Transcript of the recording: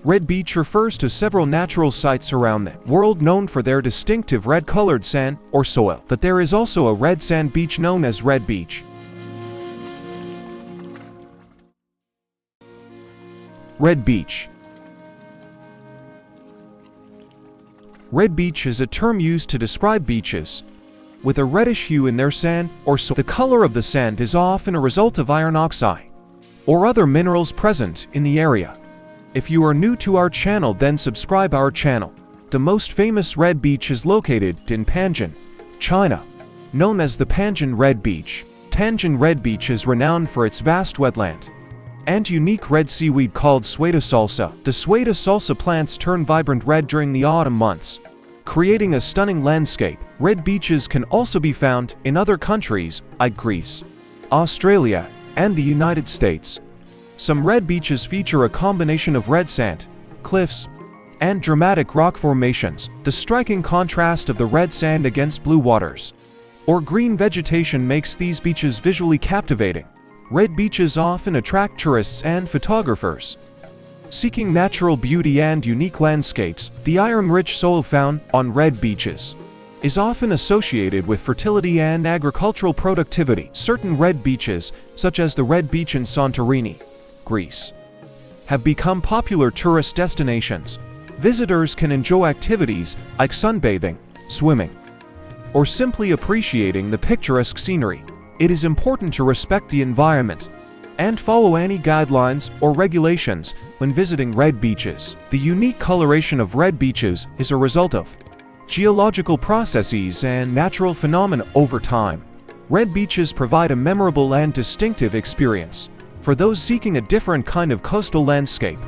Red beach refers to several natural sites around the world known for their distinctive red-colored sand or soil, but there is also a red sand beach known as Red Beach. Red Beach. Red beach is a term used to describe beaches with a reddish hue in their sand or soil. The color of the sand is often a result of iron oxide or other minerals present in the area. If you are new to our channel, then subscribe our channel. The most famous red beach is located in Panjin, China, known as the Panjin Red Beach. Panjin Red Beach is renowned for its vast wetland and unique red seaweed called Sueda salsa. The Sueda salsa plants turn vibrant red during the autumn months, creating a stunning landscape. Red beaches can also be found in other countries like Greece, Australia, and the United States. Some red beaches feature a combination of red sand, cliffs, and dramatic rock formations. The striking contrast of the red sand against blue waters or green vegetation makes these beaches visually captivating. Red beaches often attract tourists and photographers seeking natural beauty and unique landscapes. The iron-rich soil found on red beaches is often associated with fertility and agricultural productivity. Certain red beaches, such as the Red Beach in Santorini, Greece, have become popular tourist destinations. Visitors can enjoy activities like sunbathing, swimming, or simply appreciating the picturesque scenery. It is important to respect the environment and follow any guidelines or regulations when visiting red beaches. The unique coloration of red beaches is a result of geological processes and natural phenomena over time. Red beaches provide a memorable and distinctive experience for those seeking a different kind of coastal landscape.